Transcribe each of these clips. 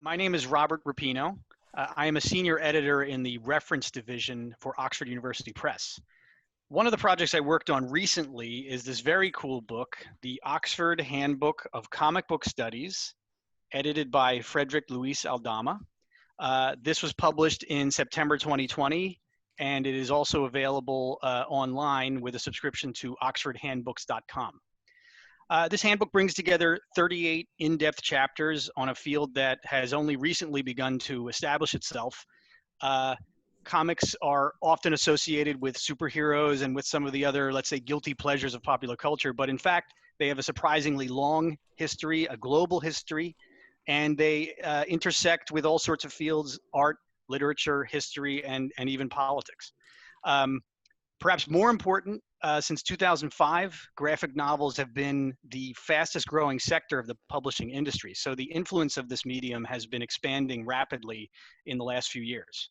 My name is Robert Rapino. I am a senior editor in the reference division for Oxford University Press. One of the projects I worked on recently is this very cool book, the Oxford Handbook of Comic Book Studies, edited by Frederick Luis Aldama. This was published in September 2020, and it is also available online with a subscription to oxfordhandbooks.com. This handbook brings together 38 in-depth chapters on a field that has only recently begun to establish itself. Comics are often associated with superheroes and with some of the other, let's say, guilty pleasures of popular culture, but in fact, they have a surprisingly long history, a global history, and they intersect with all sorts of fields: art, literature, history, and even politics. Perhaps more important, since 2005, graphic novels have been the fastest growing sector of the publishing industry. So the influence of this medium has been expanding rapidly in the last few years.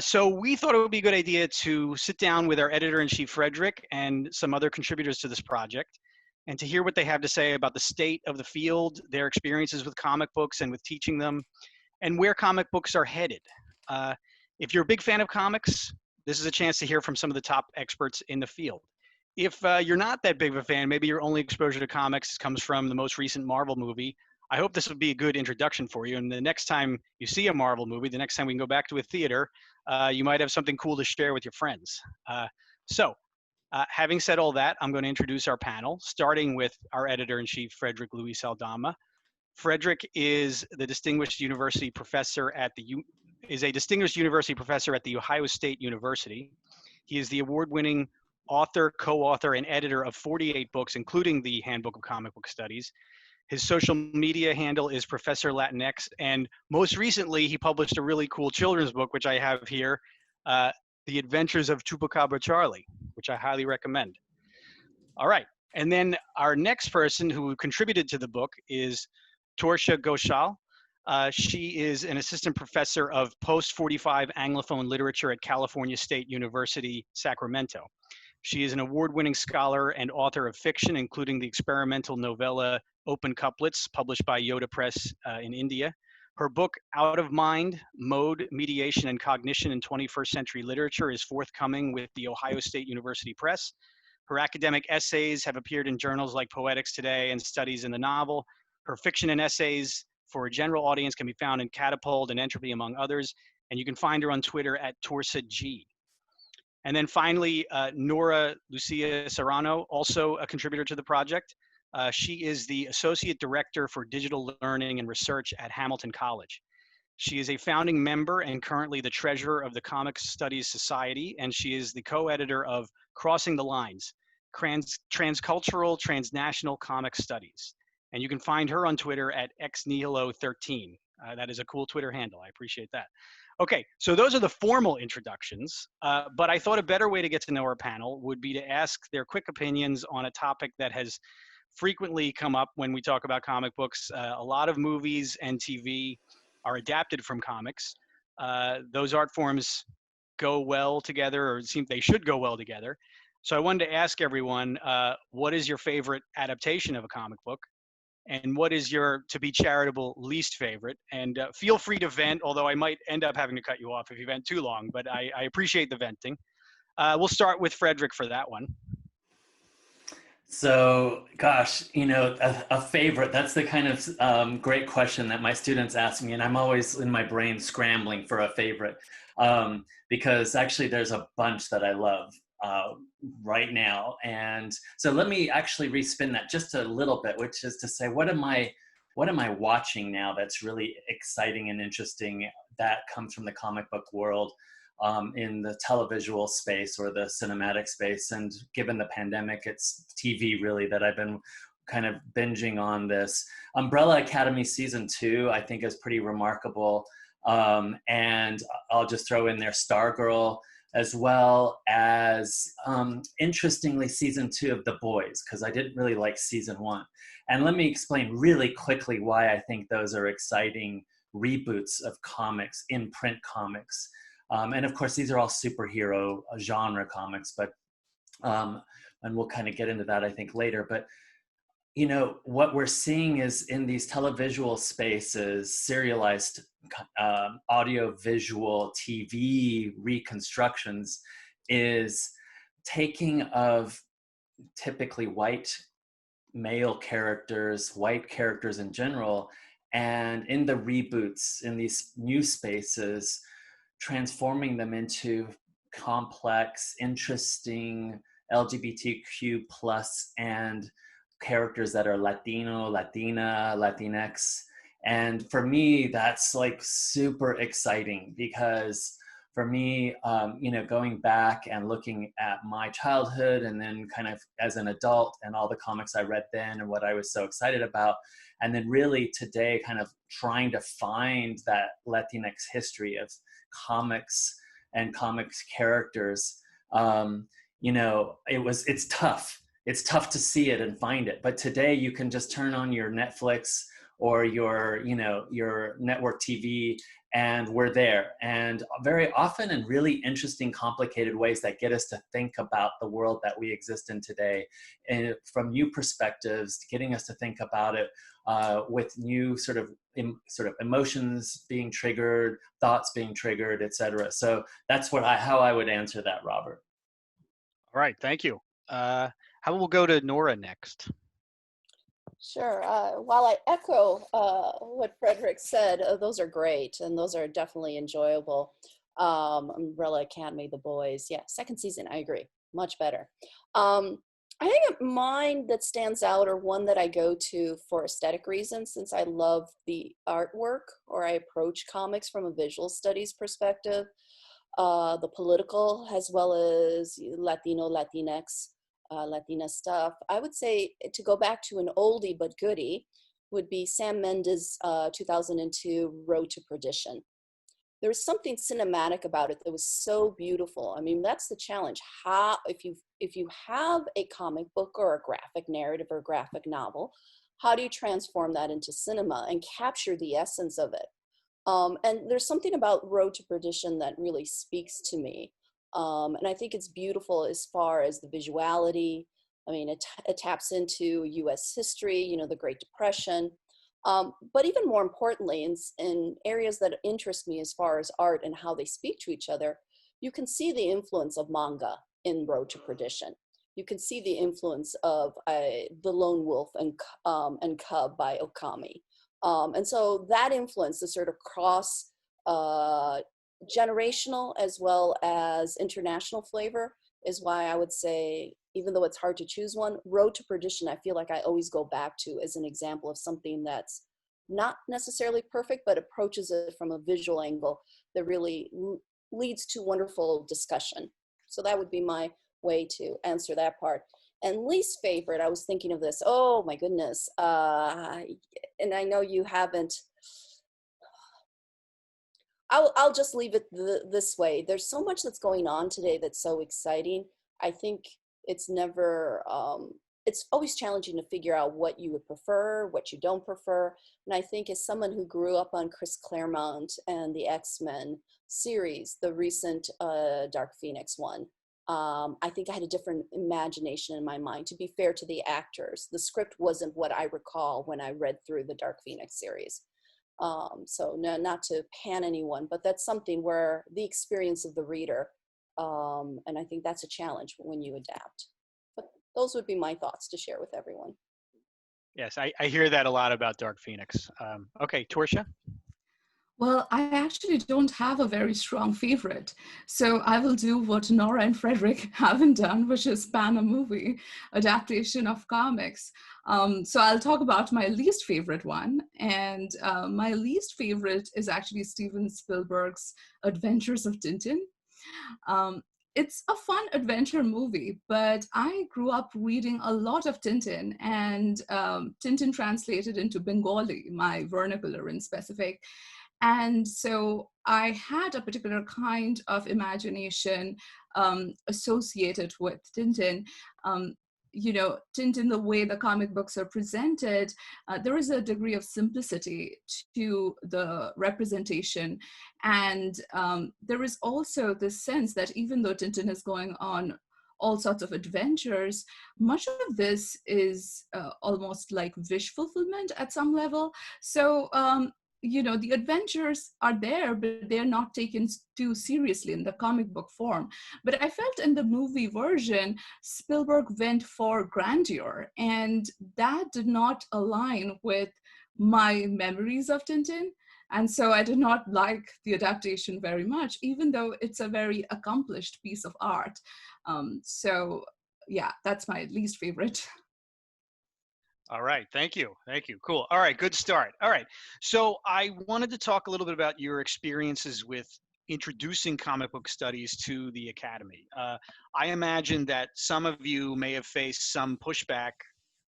So we thought it would be a good idea to sit down with our editor-in-chief, Frederick, and some other contributors to this project, and to hear what they have to say about the state of the field, their experiences with comic books and with teaching them, and where comic books are headed. If you're a big fan of comics, this is a chance to hear from some of the top experts in the field. If you're not that big of a fan, maybe your only exposure to comics comes from the most recent Marvel movie, I hope this would be a good introduction for you. And the next time you see a Marvel movie, the next time we can go back to a theater, you might have something cool to share with your friends. Having said all that, I'm going to introduce our panel, starting with our editor-in-chief, Frederick Luis Aldama. Frederick is the distinguished university professor at the Ohio State University. He is the award-winning author, co-author, and editor of 48 books, including the Handbook of Comic Book Studies. His social media handle is Professor Latinx, and most recently, he published a really cool children's book, which I have here, The Adventures of Chupacabra Charlie, which I highly recommend. All right, and then our next person who contributed to the book is Torsa Ghosal. She is an assistant professor of post-45 Anglophone literature at California State University, Sacramento. She is an award-winning scholar and author of fiction, including the experimental novella Open Couplets, published by Yoda Press in India. Her book, Out of Mind, Mode, Mediation, and Cognition in 21st Century Literature, is forthcoming with the Ohio State University Press. Her academic essays have appeared in journals like Poetics Today and Studies in the Novel. Her fiction and essays for a general audience can be found in Catapult and Entropy, among others, and you can find her on Twitter at Torsa G. And then finally, Nhora Lucía Serrano, also a contributor to the project. She is the Associate Director for Digital Learning and Research at Hamilton College. She is a founding member and currently the treasurer of the Comics Studies Society, and she is the co-editor of Crossing the Lines, Transcultural Transnational Comic Studies. And you can find her on Twitter at xnihilo13. That is a cool Twitter handle. I appreciate that. Okay, so those are the formal introductions, but I thought a better way to get to know our panel would be to ask their quick opinions on a topic that has frequently come up when we talk about comic books. A lot of movies and TV are adapted from comics. Those art forms go well together, or seem they should go well together. So I wanted to ask everyone, what is your favorite adaptation of a comic book? And what is your, to be charitable, least favorite? And feel free to vent, although I might end up having to cut you off if you vent too long, but I appreciate the venting. We'll start with Frederick for that one. So, gosh, a favorite, that's the kind of great question that my students ask me, and I'm always in my brain scrambling for a favorite, because actually there's a bunch that I love right now. And so let me actually respin that just a little bit, which is to say, what am I watching now that's really exciting and interesting that comes from the comic book world? In the televisual space or the cinematic space. And given the pandemic, it's TV really that I've been kind of binging on this. Umbrella Academy season 2, I think, is pretty remarkable. And I'll just throw in there Stargirl, as well as, interestingly, season 2 of The Boys, because I didn't really like season 1. And let me explain really quickly why I think those are exciting reboots of comics, in print comics. And of course, these are all superhero genre comics, but and we'll kind of get into that, I think, later. But you know, what we're seeing is in these televisual spaces, serialized audio visual TV reconstructions is taking of typically white male characters, white characters in general, and in the reboots, in these new spaces, transforming them into complex, interesting LGBTQ plus and characters that are Latino, Latina, Latinx. And for me, that's like super exciting because for me, you know, going back and looking at my childhood and then kind of as an adult and all the comics I read then and what I was so excited about, and then really today kind of trying to find that Latinx history of comics and comics characters, you know, it's tough. It's tough to see it and find it. But today you can just turn on your Netflix or your, you know, your network TV, and we're there. And very often in really interesting, complicated ways that get us to think about the world that we exist in today, and from new perspectives, getting us to think about it with new sort of emotions being triggered, thoughts being triggered, etc. So that's how I would answer that, Robert. All right, thank you. How about we'll go to Nhora next? Sure. While I echo what Frederick said, those are great and those are definitely enjoyable. Umbrella Academy, The Boys. Yeah, second season, I agree. Much better. I think mine that stands out, or one that I go to for aesthetic reasons, since I love the artwork, or I approach comics from a visual studies perspective, the political as well as Latino, Latinx, Latina stuff. I would say, to go back to an oldie but goodie, would be Sam Mendes' 2002 Road to Perdition. There was something cinematic about it that was so beautiful. I mean, that's the challenge. How, if you have a comic book or a graphic narrative or a graphic novel, how do you transform that into cinema and capture the essence of it? And there's something about Road to Perdition that really speaks to me. And I think it's beautiful as far as the visuality. I mean, it taps into US history, you know, the Great Depression. But even more importantly, in areas that interest me as far as art and how they speak to each other, you can see the influence of manga in Road to Perdition. You can see the influence of The Lone Wolf and Cub by Okami. And so that influence, the sort of cross generational as well as international flavor, is why I would say, even though it's hard to choose one, Road to Perdition, I feel like I always go back to as an example of something that's not necessarily perfect, but approaches it from a visual angle that really leads to wonderful discussion. So that would be my way to answer that part. And least favorite, I was thinking of this, oh my goodness. And I know you haven't, I'll just leave it this way. There's so much that's going on today that's so exciting. I think it's never, it's always challenging to figure out what you would prefer, what you don't prefer. And I think as someone who grew up on Chris Claremont and the X-Men series, the recent Dark Phoenix one, I think I had a different imagination in my mind. To be fair to the actors, the script wasn't what I recall when I read through the Dark Phoenix series. So no, not to pan anyone, but that's something where the experience of the reader, and I think that's a challenge when you adapt. But those would be my thoughts to share with everyone. Yes, I hear that a lot about Dark Phoenix. Okay, Torsa? Well, I actually don't have a very strong favorite. So I will do what Nhora and Frederick haven't done, which is ban a movie adaptation of comics. So I'll talk about my least favorite one. And my least favorite is actually Steven Spielberg's Adventures of Tintin. It's a fun adventure movie, but I grew up reading a lot of Tintin, and Tintin translated into Bengali, my vernacular in specific. And so I had a particular kind of imagination associated with Tintin. You know, Tintin, the way the comic books are presented, there is a degree of simplicity to the representation. And there is also this sense that even though Tintin is going on all sorts of adventures, much of this is almost like wish fulfillment at some level. So, the adventures are there, but they're not taken too seriously in the comic book form. But I felt in the movie version, Spielberg went for grandeur, and that did not align with my memories of Tintin. And so I did not like the adaptation very much, even though it's a very accomplished piece of art. So yeah, that's my least favorite. All right, thank you. Cool. All right, good start. All right, so I wanted to talk a little bit about your experiences with introducing comic book studies to the Academy. I imagine that some of you may have faced some pushback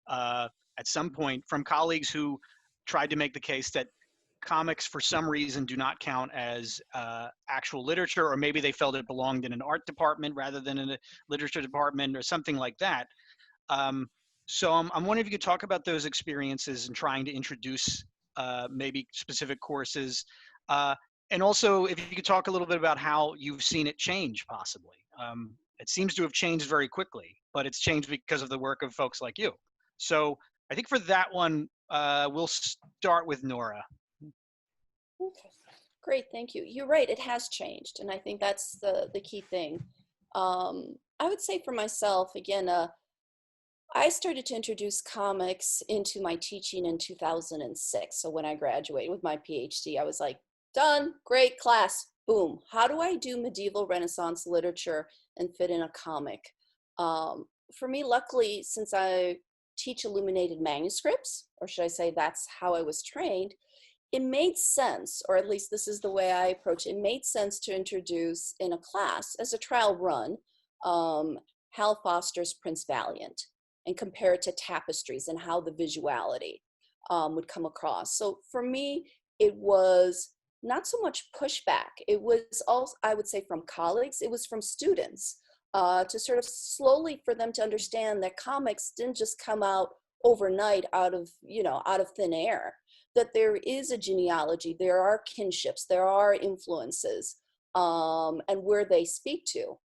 at some point from colleagues who tried to make the case that comics for some reason do not count as actual literature, or maybe they felt it belonged in an art department rather than in a literature department or something like that. So I'm wondering if you could talk about those experiences and trying to introduce maybe specific courses. And also if you could talk a little bit about how you've seen it change possibly. It seems to have changed very quickly, but it's changed because of the work of folks like you. So I think for that one, we'll start with Nhora. Okay, great, thank you. You're right, it has changed, and I think that's the key thing. I would say for myself, again, I started to introduce comics into my teaching in 2006. So when I graduated with my PhD, I was like, done, great class, boom. How do I do medieval Renaissance literature and fit in a comic? For me, luckily, since I teach illuminated manuscripts, or should I say that's how I was trained, it made sense, or at least this is the way I approach it, it made sense to introduce in a class as a trial run, Hal Foster's Prince Valiant, and compare it to tapestries and how the visuality would come across. So for me, it was not so much pushback. It was also, I would say, from colleagues, it was from students to sort of slowly for them to understand that comics didn't just come out overnight out of thin air, that there is a genealogy, there are kinships, there are influences, and where they speak to.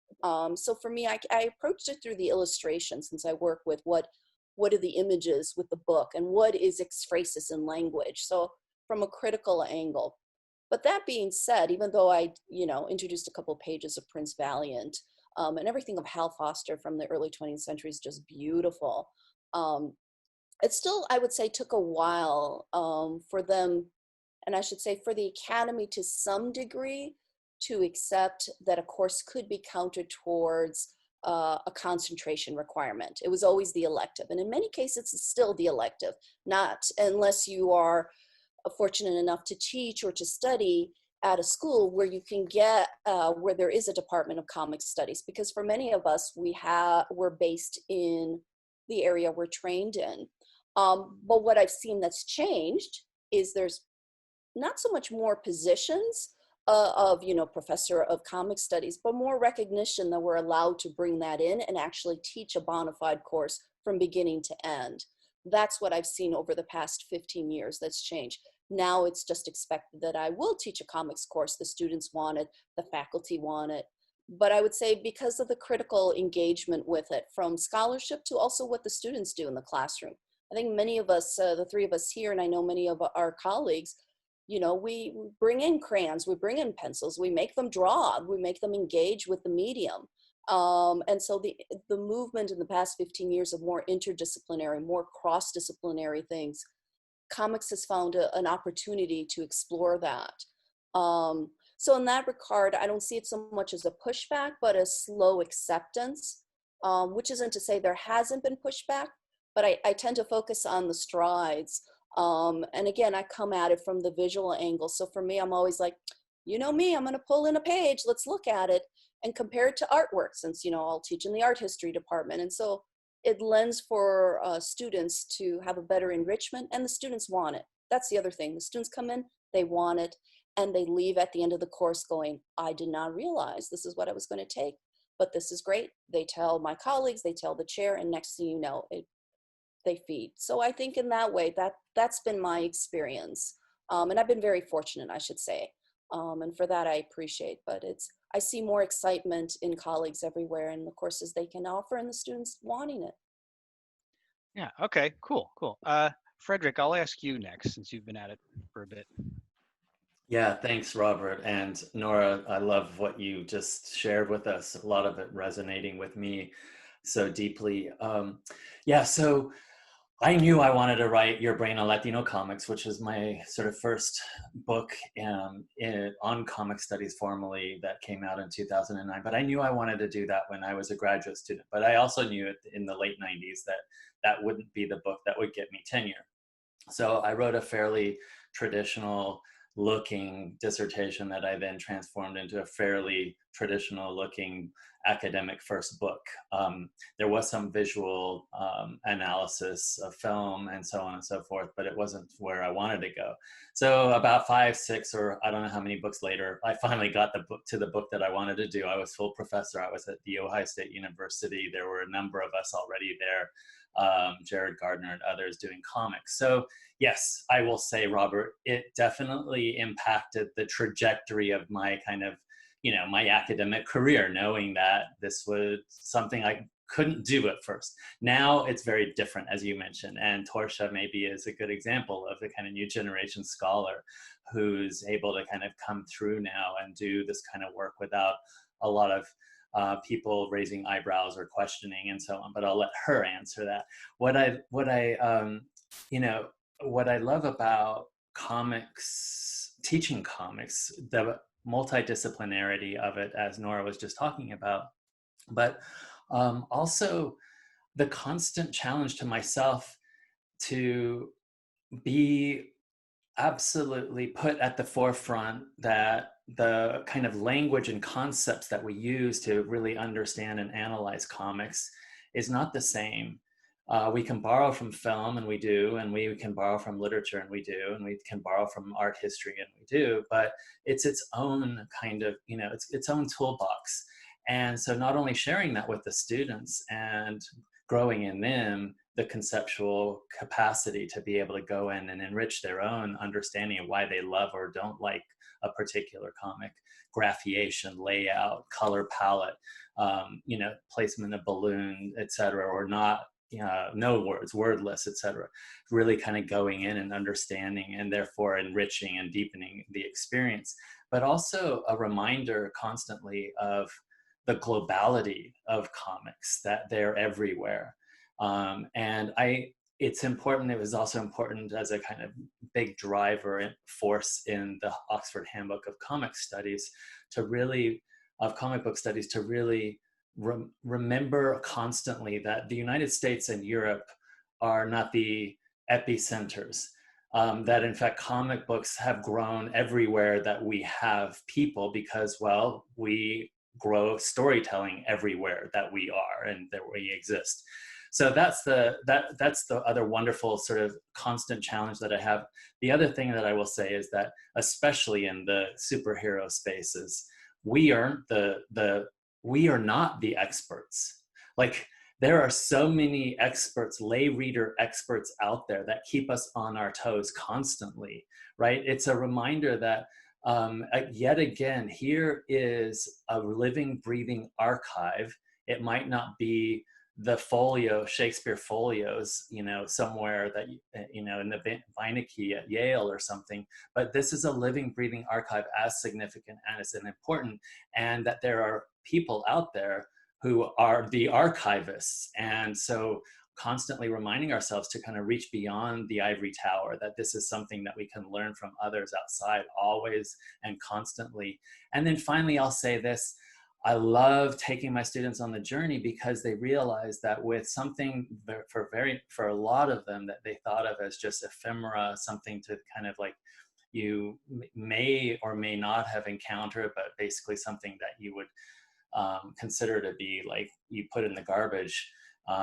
So for me, I approached it through the illustration, since I work with what are the images with the book and what is ekphrasis in language. So from a critical angle. But that being said, even though I, introduced a couple of pages of Prince Valiant, and everything of Hal Foster from the early 20th century is just beautiful. It still, I would say, took a while for them, and I should say for the Academy to some degree, to accept that a course could be counted towards a concentration requirement. It was always the elective, and in many cases it's still the elective, not unless you are fortunate enough to teach or to study at a school where you can get, where there is a department of comic studies, because for many of us, we're based in the area we're trained in. But what I've seen that's changed is there's not so much more positions of, professor of comic studies, but more recognition that we're allowed to bring that in and actually teach a bona fide course from beginning to end. That's what I've seen over the past 15 years that's changed. Now it's just expected that I will teach a comics course. The students want it, the faculty want it. But I would say because of the critical engagement with it, from scholarship to also what the students do in the classroom. I think many of us, the three of us here, and I know many of our colleagues, we bring in crayons, we bring in pencils, we make them draw, we make them engage with the medium. And so the movement in the past 15 years of more interdisciplinary, more cross-disciplinary things, comics has found an opportunity to explore that. So in that regard, I don't see it so much as a pushback, but a slow acceptance, which isn't to say there hasn't been pushback, but I tend to focus on the strides. And again, I come at it from the visual angle. So for me, I'm always like, me, I'm going to pull in a page, let's look at it and compare it to artwork, since, I'll teach in the art history department. And so it lends for students to have a better enrichment, and the students want it. That's the other thing. The students come in, they want it, and they leave at the end of the course going, I did not realize this is what I was going to take, but this is great. They tell my colleagues, they tell the chair, and next thing you know, they feed. So I think in that way, that's been my experience. And I've been very fortunate, I should say. And for that, I appreciate, but I see more excitement in colleagues everywhere in the courses they can offer and the students wanting it. Yeah, okay, cool. Frederick, I'll ask you next since you've been at it for a bit. Yeah, thanks, Robert. And Nhora, I love what you just shared with us. A lot of it resonating with me so deeply. Yeah, so I knew I wanted to write Your Brain on Latino Comics, which is my sort of first book on comic studies formally that came out in 2009. But I knew I wanted to do that when I was a graduate student. But I also knew in the late 90s that that wouldn't be the book that would get me tenure. So I wrote a fairly traditional looking dissertation that I then transformed into a fairly traditional looking academic first book. There was some visual analysis of film and so on and so forth, but it wasn't where I wanted to go. So about 5, 6, or I don't know how many books later, I finally got the book that I wanted to do. I was full professor. I was at the Ohio State University. There were a number of us already there. Jared Gardner and others doing comics. So yes, I will say, Robert, it definitely impacted the trajectory of my kind of, my academic career, knowing that this was something I couldn't do at first. Now it's very different, as you mentioned, and Torsa maybe is a good example of the kind of new generation scholar who's able to kind of come through now and do this kind of work without a lot of people raising eyebrows or questioning and so on, but I'll let her answer that. What I love about comics, teaching comics, the multidisciplinarity of it, as Nhora was just talking about, but also the constant challenge to myself to be absolutely put at the forefront that the kind of language and concepts that we use to really understand and analyze comics is not the same. We can borrow from film, and we do, and we can borrow from literature, and we do, and we can borrow from art history, and we do, but it's its own kind of, its own toolbox. And so not only sharing that with the students and growing in them the conceptual capacity to be able to go in and enrich their own understanding of why they love or don't like a particular comic, graphiation, layout, color palette, placement of balloon, etc., or not, no words, wordless, etc. Really kind of going in and understanding and therefore enriching and deepening the experience, but also a reminder constantly of the globality of comics, that they're everywhere. And it's important, it was also important as a kind of big driver and force in the Oxford Handbook of Comic Studies of comic book studies to really remember constantly that the United States and Europe are not the epicenters. That in fact comic books have grown everywhere that we have people, because, well, we grow storytelling everywhere that we are and that we exist. So that's the other wonderful sort of constant challenge that I have. The other thing that I will say is that, especially in the superhero spaces, we are not the experts. Like, there are so many experts, lay reader experts out there that keep us on our toes constantly, right? It's a reminder that yet again, here is a living, breathing archive. It might not be the folio, Shakespeare folios, somewhere that, in the Beinecke at Yale or something, but this is a living, breathing archive as significant and as important, and that there are people out there who are the archivists. And so constantly reminding ourselves to kind of reach beyond the ivory tower, that this is something that we can learn from others outside always and constantly. And then finally, I'll say this, I love taking my students on the journey because they realize that with something for a lot of them that they thought of as just ephemera, something to kind of like you may or may not have encountered, but basically something that you would consider to be like you put in the garbage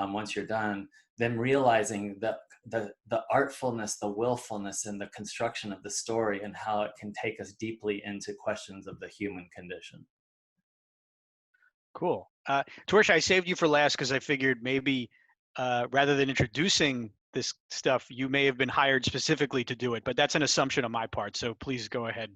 once you're done, then realizing that the artfulness, the willfulness, and the construction of the story and how it can take us deeply into questions of the human condition. Cool. Torsa, I saved you for last because I figured maybe rather than introducing this stuff, you may have been hired specifically to do it, but that's an assumption on my part. So please go ahead.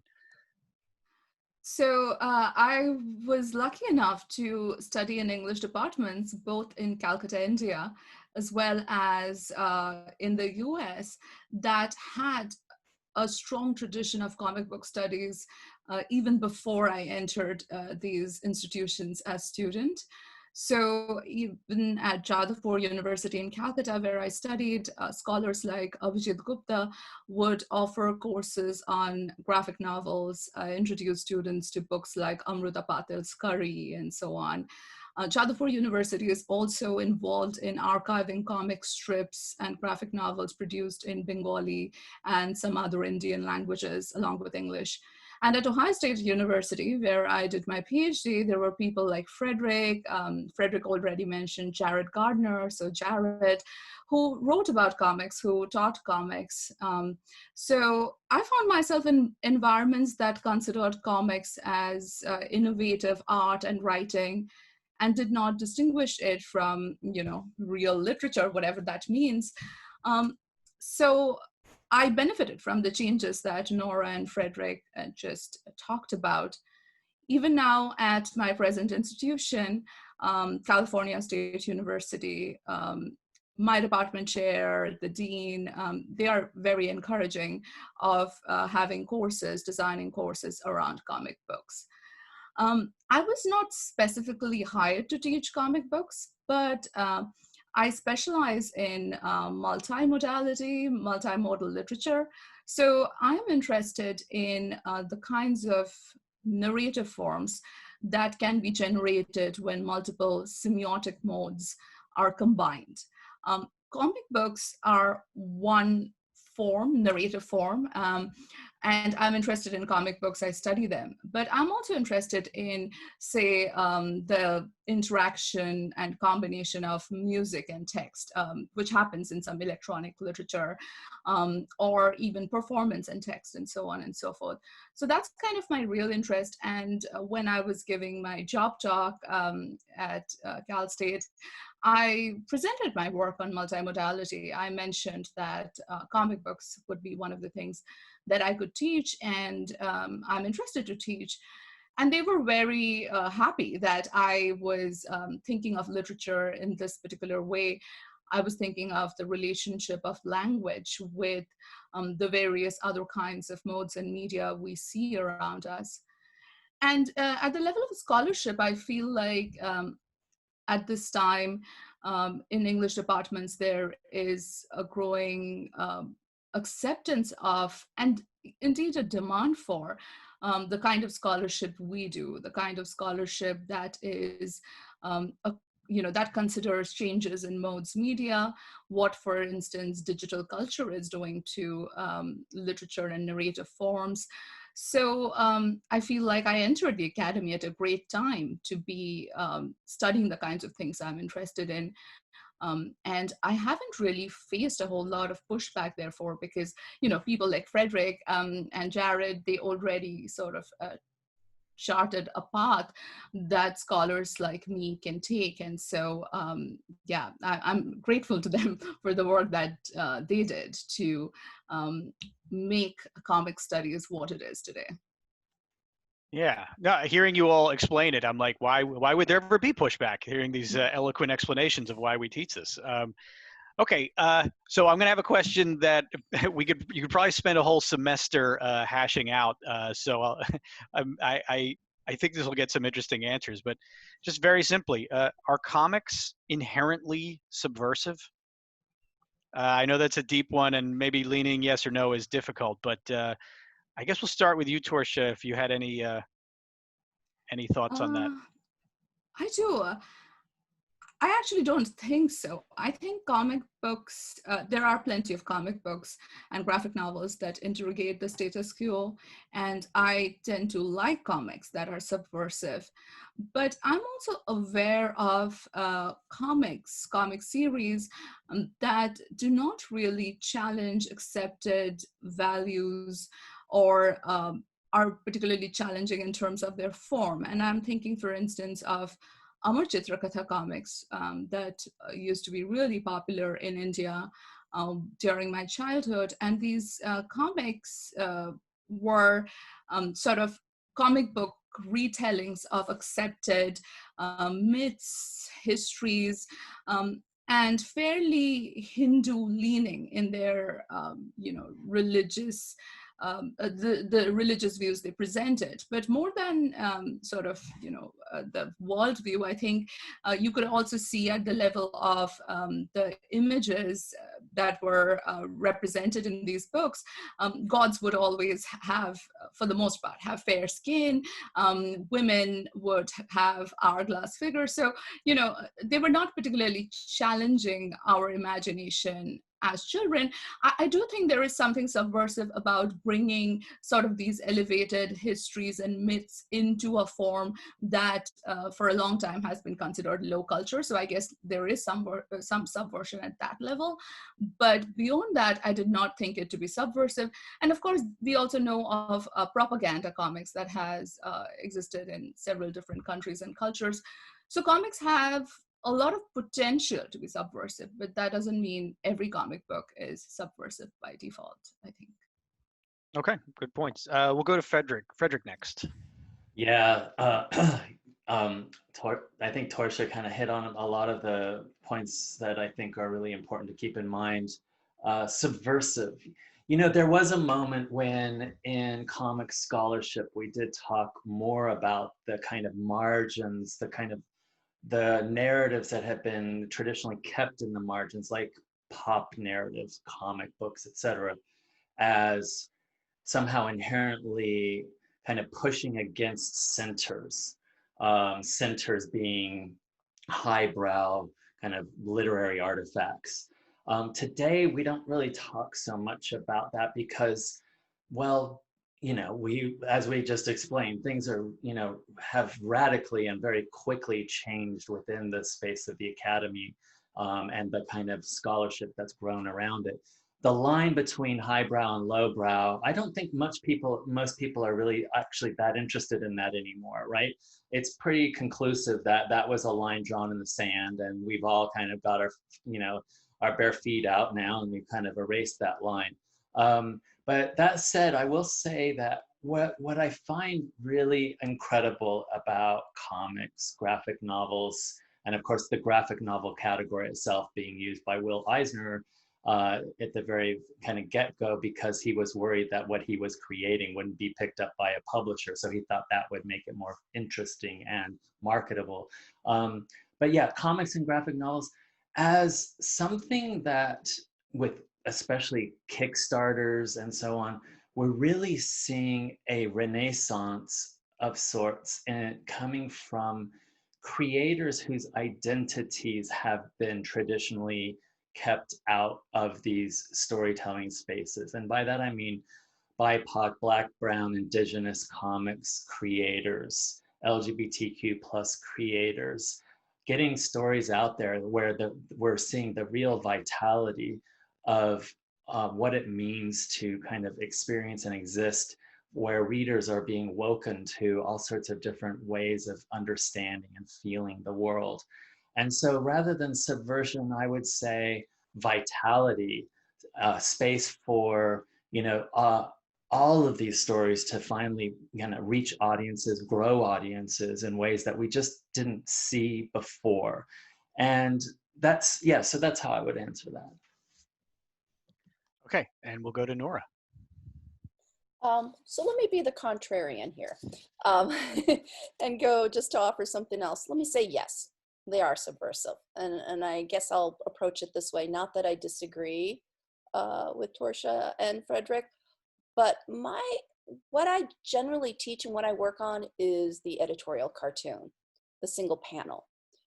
I was lucky enough to study in English departments, both in Calcutta, India, as well as in the US, that had a strong tradition of comic book studies even before I entered these institutions as student. So even at Jadavpur University in Calcutta, where I studied, scholars like Abhijit Gupta would offer courses on graphic novels, introduce students to books like Amrita Patil's Curry and so on. Jadavpur University is also involved in archiving comic strips and graphic novels produced in Bengali and some other Indian languages along with English. And at Ohio State University, where I did my PhD, there were people like Frederick already mentioned Jared Gardner, so Jared, who wrote about comics, who taught comics. So I found myself in environments that considered comics as innovative art and writing, and did not distinguish it from, real literature, whatever that means. So I benefited from the changes that Nhora and Frederick just talked about. Even now at my present institution, California State University, my department chair, the dean, they are very encouraging of having courses, designing courses around comic books. I was not specifically hired to teach comic books, but I specialize in multimodal literature. So I'm interested in the kinds of narrative forms that can be generated when multiple semiotic modes are combined. Comic books are one form, narrative form, and I'm interested in comic books, I study them. But I'm also interested in, say, the interaction and combination of music and text, which happens in some electronic literature, or even performance and text, and so on and so forth. So that's kind of my real interest. And when I was giving my job talk at Cal State, I presented my work on multimodality. I mentioned that comic books would be one of the things that I could teach, and I'm interested to teach. And they were very happy that I was thinking of literature in this particular way. I was thinking of the relationship of language with the various other kinds of modes and media we see around us. And at the level of scholarship, I feel like at this time in English departments, there is a growing acceptance of, and indeed a demand for, the kind of scholarship we do, the kind of scholarship that is, that considers changes in modes media, what, for instance, digital culture is doing to literature and narrative forms. So I feel like I entered the academy at a great time to be studying the kinds of things I'm interested in. And I haven't really faced a whole lot of pushback, therefore, because, people like Frederick and Jared, they already sort of charted a path that scholars like me can take. And so, I'm grateful to them for the work that they did to make comic studies what it is today. Yeah, no, hearing you all explain it, I'm like, why would there ever be pushback? Hearing these eloquent explanations of why we teach this. Okay, so I'm going to have a question that you could probably spend a whole semester hashing out. So I think this will get some interesting answers. But just very simply, are comics inherently subversive? I know that's a deep one, and maybe leaning yes or no is difficult. But I guess we'll start with you, Torsa, if you had any thoughts on that. I do. I actually don't think so. I think comic books, there are plenty of comic books and graphic novels that interrogate the status quo, and I tend to like comics that are subversive. But I'm also aware of comic series that do not really challenge accepted values, or are particularly challenging in terms of their form. And I'm thinking, for instance, of Amar Chitrakatha comics that used to be really popular in India during my childhood. And these comics were sort of comic book retellings of accepted myths, histories, and fairly Hindu leaning in their, religious, the religious views they presented. But more than the worldview, I think you could also see at the level of the images that were represented in these books, gods would always have, for the most part, have fair skin. Women would have hourglass figures. So, they were not particularly challenging our imagination as children. I do think there is something subversive about bringing sort of these elevated histories and myths into a form that for a long time has been considered low culture. So I guess there is some subversion at that level. But beyond that, I did not think it to be subversive. And of course, we also know of propaganda comics that has existed in several different countries and cultures. So comics have a lot of potential to be subversive, but that doesn't mean every comic book is subversive by default, I think. Okay, good points. We'll go to Frederick. Frederick next. Yeah, I think Torsa kind of hit on a lot of the points that I think are really important to keep in mind. Subversive. There was a moment when in comic scholarship, we did talk more about the kind of margins, the narratives that have been traditionally kept in the margins, like pop narratives, comic books, etc., as somehow inherently kind of pushing against centers, centers being highbrow kind of literary artifacts. Today, we don't really talk so much about that because, well, as we just explained, things are, have radically and very quickly changed within the space of the academy and the kind of scholarship that's grown around it. The line between highbrow and lowbrow, I don't think most people are really actually that interested in that anymore, right? It's pretty conclusive that that was a line drawn in the sand, and we've all kind of got our bare feet out now, and we've kind of erased that line. But that said, I will say that what I find really incredible about comics, graphic novels, and of course the graphic novel category itself being used by Will Eisner at the very kind of get-go, because he was worried that what he was creating wouldn't be picked up by a publisher. So he thought that would make it more interesting and marketable. But yeah, comics and graphic novels as something that, with especially Kickstarters and so on, we're really seeing a renaissance of sorts, and coming from creators whose identities have been traditionally kept out of these storytelling spaces. And by that, I mean BIPOC, Black, Brown, Indigenous comics creators, LGBTQ plus creators, getting stories out there where we're seeing the real vitality of what it means to kind of experience and exist, where readers are being woken to all sorts of different ways of understanding and feeling the world. And so rather than subversion, I would say vitality, space for, all of these stories to finally reach audiences, grow audiences in ways that we just didn't see before. And so that's how I would answer that. Okay, and we'll go to Nhora. So let me be the contrarian here and go just to offer something else. Let me say yes, they are subversive. And I guess I'll approach it this way. Not that I disagree with Torsa and Frederick, but what I generally teach and what I work on is the editorial cartoon, the single panel.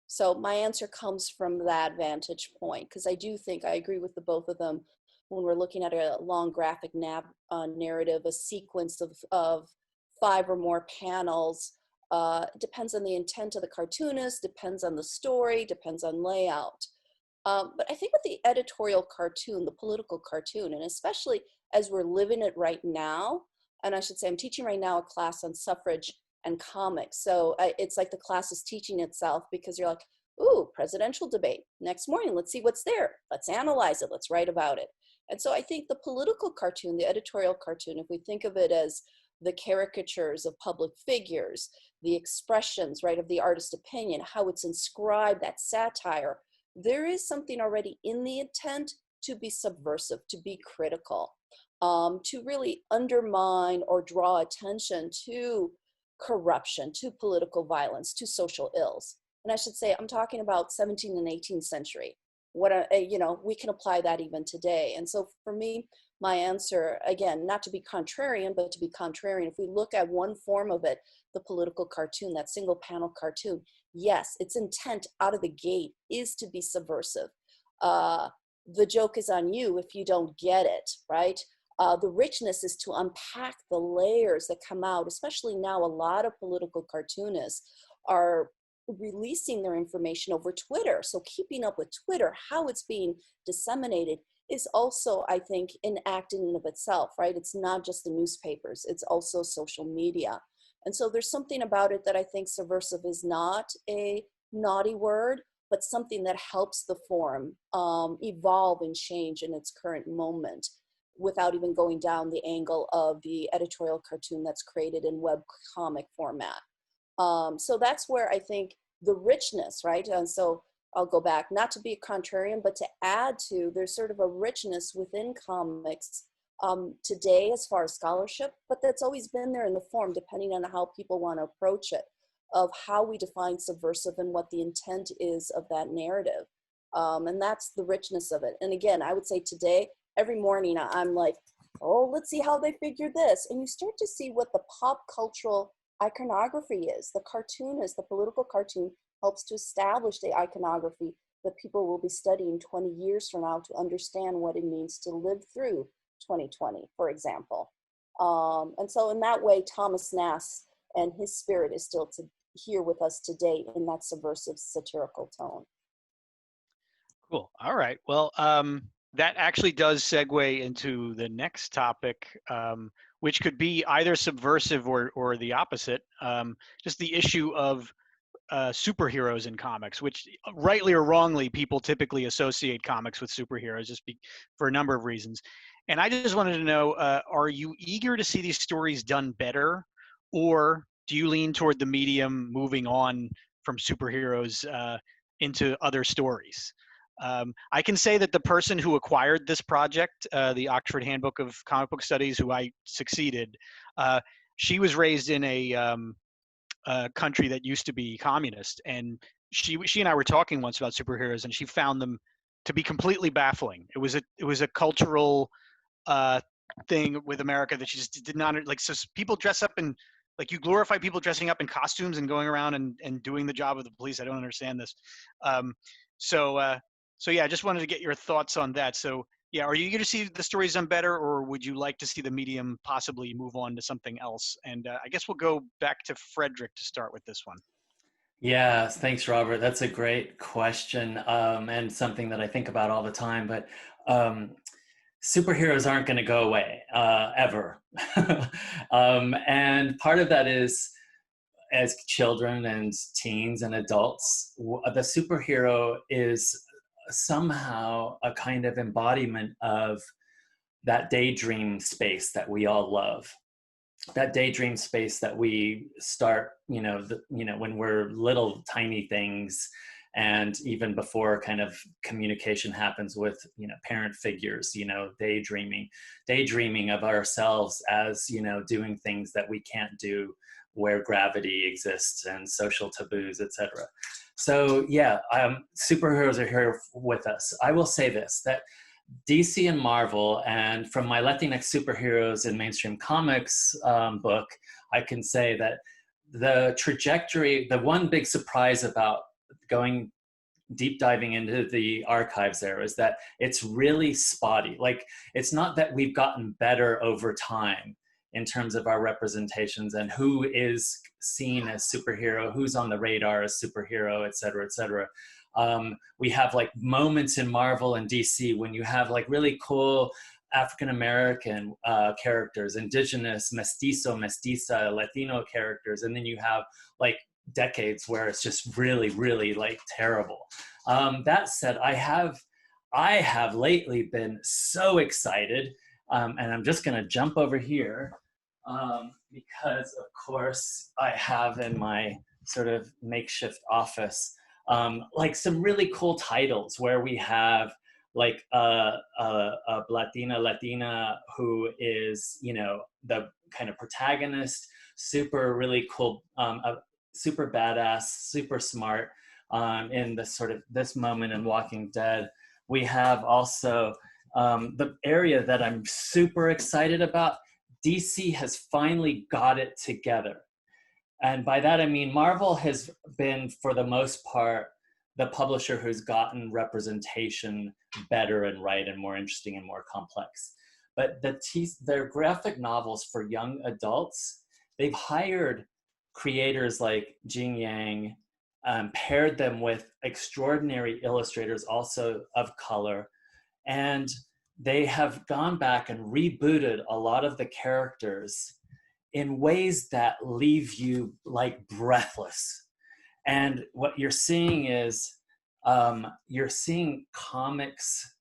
So my answer comes from that vantage point, because I do think I agree with the both of them. When we're looking at a long graphic narrative, a sequence of 5 or more panels, depends on the intent of the cartoonist, depends on the story, depends on layout. But I think with the editorial cartoon, the political cartoon, and especially as we're living it right now, and I should say I'm teaching right now a class on suffrage and comics. So it's like the class is teaching itself, because you're like, ooh, presidential debate. Next morning, let's see what's there. Let's analyze it. Let's write about it. And so I think the political cartoon, the editorial cartoon, if we think of it as the caricatures of public figures, the expressions, right, of the artist's opinion, how it's inscribed, that satire. There is something already in the intent to be subversive, to be critical, to really undermine or draw attention to corruption, to political violence, to social ills. And I should say, I'm talking about 17th and 18th century. We can apply that even today. And so for me, my answer, again, not to be contrarian, but to be contrarian, if we look at one form of it, the political cartoon, that single panel cartoon, yes, its intent out of the gate is to be subversive. The joke is on you if you don't get it, right? The richness is to unpack the layers that come out, especially now a lot of political cartoonists are releasing their information over Twitter. So keeping up with Twitter, how it's being disseminated is also, I think, an act in and of itself, right? It's not just the newspapers, it's also social media. And so there's something about it that I think subversive is not a naughty word, but something that helps the form evolve and change in its current moment without even going down the angle of the editorial cartoon that's created in web comic format. So that's where I think the richness, right? And so I'll go back, not to be a contrarian, but to add to, there's sort of a richness within comics today as far as scholarship, but that's always been there in the form, depending on how people want to approach it, of how we define subversive and what the intent is of that narrative. And that's the richness of it. And again, I would say today, every morning I'm like, oh, let's see how they figured this. And you start to see what the pop cultural iconography is. The cartoon is, the political cartoon helps to establish the iconography that people will be studying 20 years from now to understand what it means to live through 2020, for example. And so in that way, Thomas Nast and his spirit is still here with us today in that subversive satirical tone. Cool. All right. Well, that actually does segue into the next topic, which could be either subversive or the opposite. Just the issue of superheroes in comics, which rightly or wrongly, people typically associate comics with superheroes for a number of reasons. And I just wanted to know, are you eager to see these stories done better, or do you lean toward the medium moving on from superheroes into other stories? I can say that the person who acquired this project, the Oxford Handbook of Comic Book Studies, who I succeeded, she was raised in a country that used to be communist, and she and I were talking once about superheroes, and she found them to be completely baffling. It was a cultural thing with America that she just did not like. So people dress up in, like, you glorify people dressing up in costumes and going around and doing the job of the police. I don't understand this. So yeah, I just wanted to get your thoughts on that. So yeah, are you going to see the stories done better, or would you like to see the medium possibly move on to something else? And I guess we'll go back to Frederick to start with this one. Yeah, thanks, Robert. That's a great question, and something that I think about all the time. But superheroes aren't going to go away ever. And part of that is, as children and teens and adults, the superhero is somehow a kind of embodiment of that daydream space that we all love. That daydream space that we start, when we're little tiny things, and even before kind of communication happens with, parent figures, daydreaming of ourselves as, doing things that we can't do where gravity exists and social taboos, etc. So yeah, superheroes are here with us. I will say this, that DC and Marvel, and from my Latinx superheroes in mainstream comics book, I can say that the trajectory, the one big surprise about going deep diving into the archives there is that it's really spotty. Like, it's not that we've gotten better over time in terms of our representations and who is seen as superhero, who's on the radar as superhero, et cetera, et cetera. We have like moments in Marvel and DC when you have like really cool African-American characters, indigenous, mestizo, mestiza, Latino characters, and then you have like decades where it's just really, really like terrible. That said, I have lately been so excited, and I'm just gonna jump over here. because of course I have in my sort of makeshift office like some really cool titles where we have like a Latina who is, you know, the kind of protagonist, super really cool, super badass, super smart in the sort of this moment in Walking Dead. We have also the area that I'm super excited about. DC has finally got it together. And by that, I mean, Marvel has been, for the most part, the publisher who's gotten representation better and right and more interesting and more complex. But their graphic novels for young adults, they've hired creators like Jing Yang, paired them with extraordinary illustrators also of color, and they have gone back and rebooted a lot of the characters in ways that leave you like breathless. And what you're seeing is you're seeing comics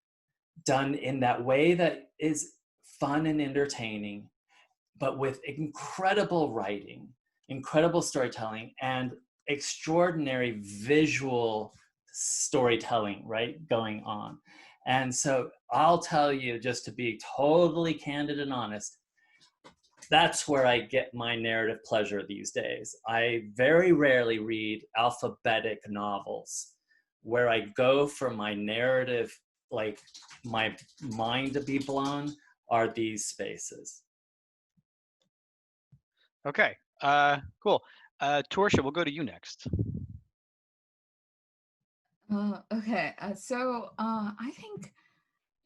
done in that way that is fun and entertaining, but with incredible writing, incredible storytelling, and extraordinary visual storytelling, right, going on. And so I'll tell you, just to be totally candid and honest, that's where I get my narrative pleasure these days. I very rarely read alphabetic novels. Where I go for my narrative, like my mind to be blown, are these spaces. Okay, cool. Torsa, we'll go to you next. Okay, so I think,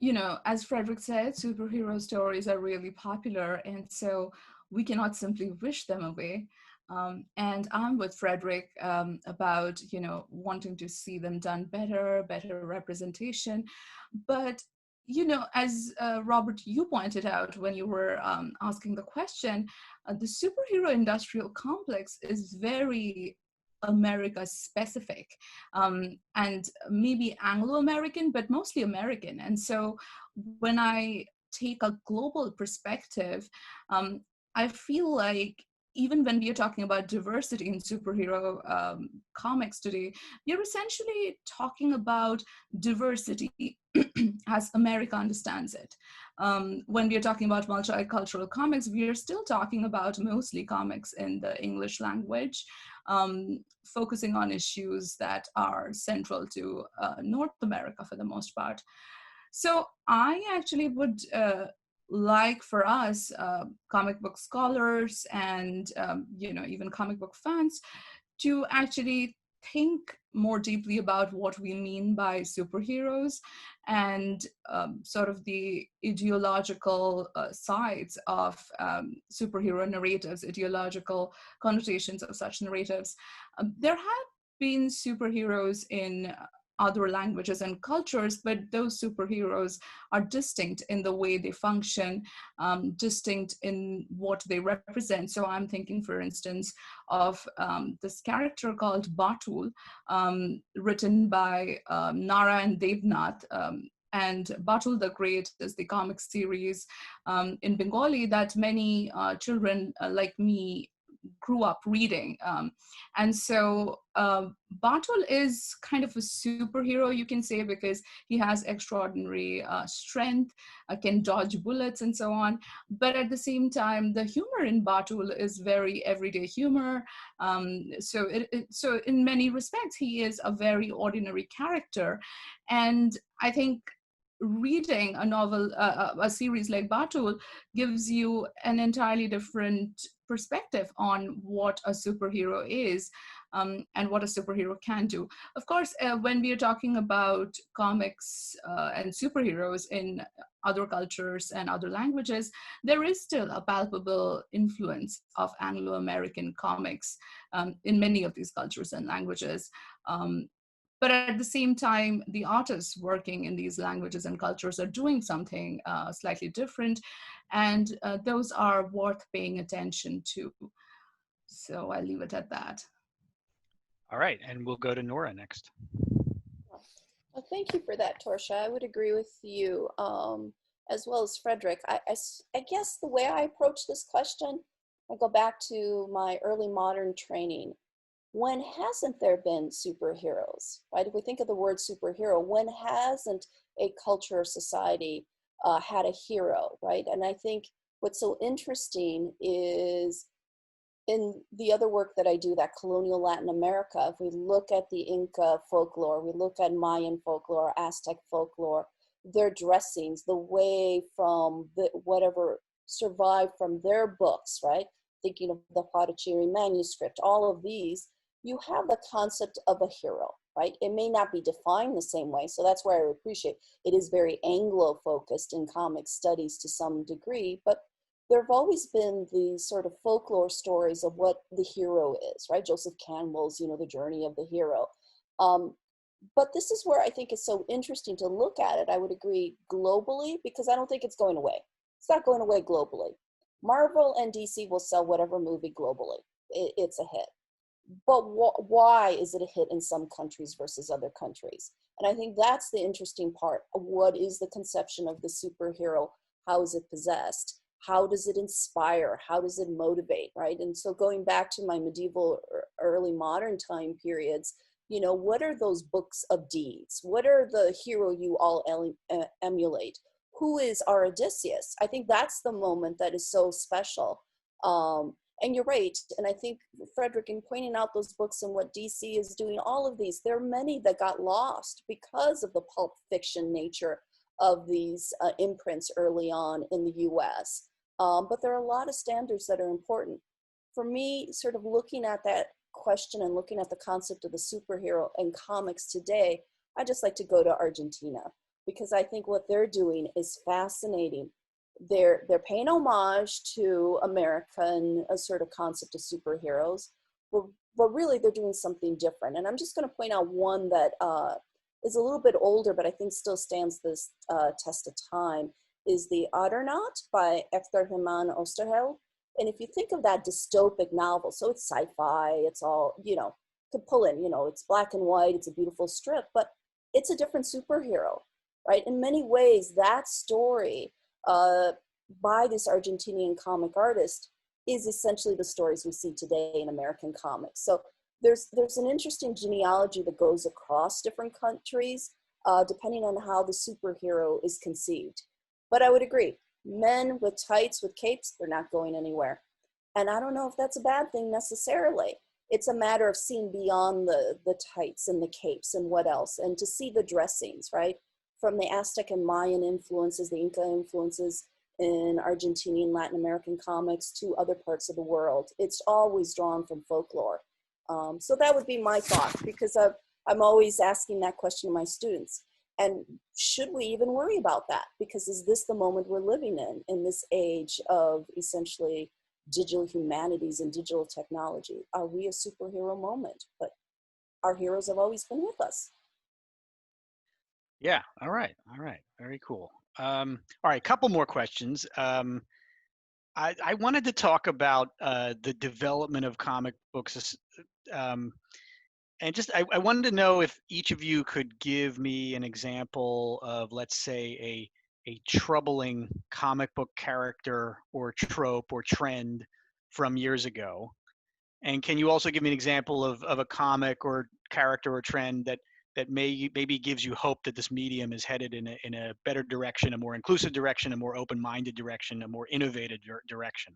you know, as Frederick said, superhero stories are really popular, and so we cannot simply wish them away. And I'm with Frederick about, you know, wanting to see them done better representation. But, you know, as Robert, you pointed out when you were asking the question, the superhero industrial complex is very America specific, and maybe Anglo-American, but mostly American. And so when I take a global perspective, I feel like even when we are talking about diversity in superhero comics today, we are essentially talking about diversity as America understands it. When we are talking about multicultural comics, we are still talking about mostly comics in the English language, focusing on issues that are central to North America for the most part. So I actually would like for us, comic book scholars and you know, even comic book fans, to actually think more deeply about what we mean by superheroes and sort of the ideological sides of superhero narratives, ideological connotations of such narratives. There have been superheroes in other languages and cultures, but those superheroes are distinct in the way they function, distinct in what they represent. So I'm thinking, for instance, of this character called Batul, written by Nhora and Devnath. And Batul the Great is the comic series in Bengali that many children like me grew up reading. And so Batul is kind of a superhero, you can say, because he has extraordinary strength, can dodge bullets and so on. But at the same time, the humor in Batul is very everyday humor. So in many respects, he is a very ordinary character. And I think reading a novel, a series like Batul, gives you an entirely different perspective on what a superhero is, and what a superhero can do. Of course, when we are talking about comics and superheroes in other cultures and other languages, there is still a palpable influence of Anglo-American comics in many of these cultures and languages. But at the same time, the artists working in these languages and cultures are doing something slightly different, and those are worth paying attention to. So I'll leave it at that. All right, and we'll go to Nhora next. Well, thank you for that, Torsa. I would agree with you. as well as Frederick. I guess the way I approach this question, I go back to my early modern training. When hasn't there been superheroes, right? If we think of the word superhero, when hasn't a culture or society had a hero, right? And I think what's so interesting is in the other work that I do, that colonial Latin America, if we look at the Inca folklore, we look at Mayan folklore, Aztec folklore, their dressings, the way from whatever survived from their books, right? Thinking of the Huarachiri manuscript, all of these, you have the concept of a hero, right? It may not be defined the same way, so that's where I appreciate it is very Anglo-focused in comic studies to some degree, but there have always been these sort of folklore stories of what the hero is, right? Joseph Campbell's, the journey of the hero. But this is where I think it's so interesting to look at it. I would agree globally, because I don't think it's going away. It's not going away globally. Marvel and DC will sell whatever movie globally. It's a hit. But why is it a hit in some countries versus other countries? And I think that's the interesting part. What is the conception of the superhero? How is it possessed? How does it inspire? How does it motivate, right? And so going back to my medieval or early modern time periods, what are those books of deeds? What are the hero you all emulate? Who is our Odysseus? I think that's the moment that is so special. And you're right. And I think, Frederick, in pointing out those books and what DC is doing, all of these, there are many that got lost because of the pulp fiction nature of these imprints early on in the US. But there are a lot of standards that are important. For me, sort of looking at that question and looking at the concept of the superhero in comics today, I just like to go to Argentina, because I think what they're doing is fascinating. They're paying homage to American sort of concept of superheroes, but really they're doing something different. And I'm just going to point out one that is a little bit older, but I think still stands this test of time, is The Otternaut by Hector Germán Oesterheld. And if you think of that dystopic novel, so it's sci-fi, it's all, could pull in, it's black and white, it's a beautiful strip, but it's a different superhero, right? In many ways, that story by this Argentinian comic artist is essentially the stories we see today in American comics. So there's an interesting genealogy that goes across different countries, depending on how the superhero is conceived. But I would agree, men with tights, with capes, they're not going anywhere. And I don't know if that's a bad thing necessarily. It's a matter of seeing beyond the tights and the capes and what else, and to see the dressings, right? From the Aztec and Mayan influences, the Inca influences in Argentinian, Latin American comics to other parts of the world. It's always drawn from folklore. So that would be my thought, because I'm always asking that question to my students. And should we even worry about that? Because is this the moment we're living in this age of essentially digital humanities and digital technology? Are we a superhero moment? But our heroes have always been with us. Yeah. All right. Very cool. All right. Couple more questions. I wanted to talk about the development of comic books. And just, I wanted to know if each of you could give me an example of, let's say, a troubling comic book character or trope or trend from years ago. And can you also give me an example of a comic or character or trend that maybe gives you hope that this medium is headed in a better direction, a more inclusive direction, a more open-minded direction, a more innovative direction?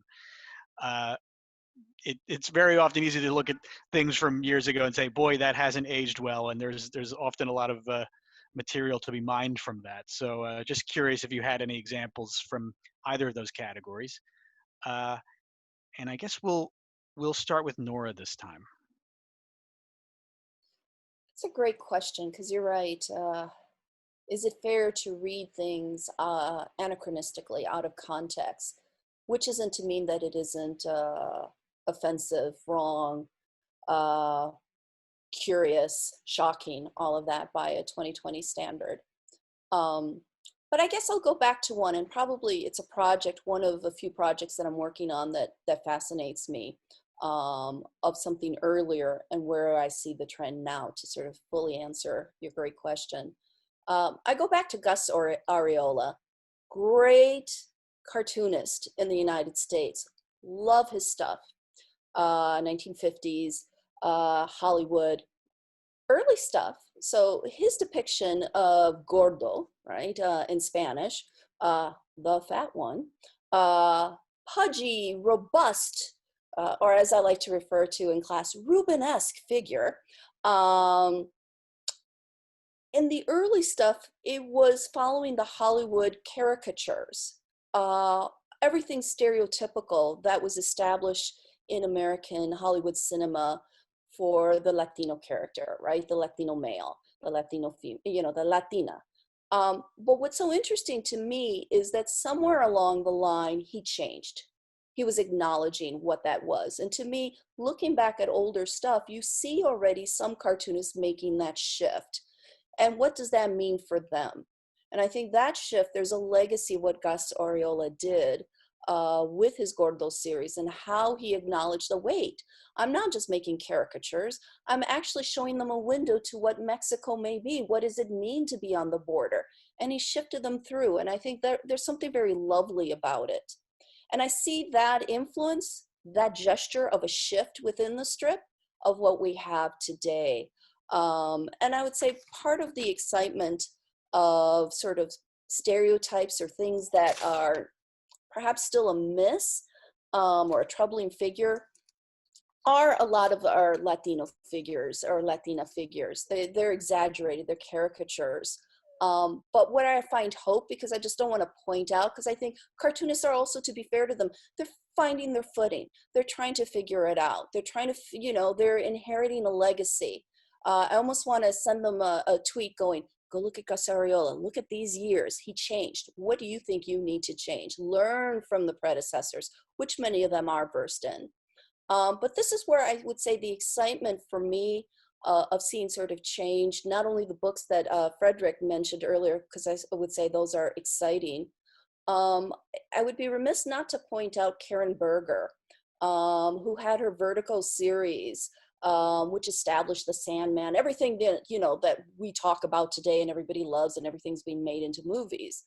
It's very often easy to look at things from years ago and say, boy, that hasn't aged well. And there's often a lot of material to be mined from that. So just curious if you had any examples from either of those categories. And I guess we'll start with Nhora this time. It's a great question, because you're right. Is it fair to read things anachronistically, out of context? Which isn't to mean that it isn't offensive, wrong, curious, shocking, all of that by a 2020 standard. But I guess I'll go back to one, and probably it's a project, one of a few projects that I'm working on that fascinates me, of something earlier and where I see the trend now, to sort of fully answer your great question. I go back to Gus Areola. great cartoonist in the United States. Love his stuff. 1950s, Hollywood, early stuff. So his depiction of gordo, right, in Spanish, the fat one, pudgy, robust, or as I like to refer to in class, Rubenesque figure. In the early stuff, it was following the Hollywood caricatures. Everything stereotypical that was established in American Hollywood cinema for the Latino character, right? The Latino male, the Latino female, the Latina. But what's so interesting to me is that somewhere along the line, he changed. He was acknowledging what that was. And to me, looking back at older stuff, you see already some cartoonists making that shift. And what does that mean for them? And I think that shift, there's a legacy of what Gus Arriola did with his Gordo series and how he acknowledged the weight. I'm not just making caricatures, I'm actually showing them a window to what Mexico may be. What does it mean to be on the border? And he shifted them through. And I think that there's something very lovely about it. And I see that influence, that gesture of a shift within the strip of what we have today. And I would say part of the excitement of sort of stereotypes or things that are perhaps still a miss or a troubling figure are a lot of our Latino figures or Latina figures. They're exaggerated, they're caricatures. But what I find hope, because I just don't want to point out, because I think cartoonists are also, to be fair to them, they're finding their footing. They're trying to figure it out. They're trying to, they're inheriting a legacy. I almost want to send them a tweet going, go look at Gus Arriola, look at these years, he changed. What do you think you need to change? Learn from the predecessors, which many of them are versed in. But this is where I would say the excitement for me of seeing sort of change, not only the books that Frederick mentioned earlier, because I would say those are exciting. I would be remiss not to point out Karen Berger, who had her Vertigo series, which established the Sandman, everything that, that we talk about today and everybody loves and everything's being made into movies.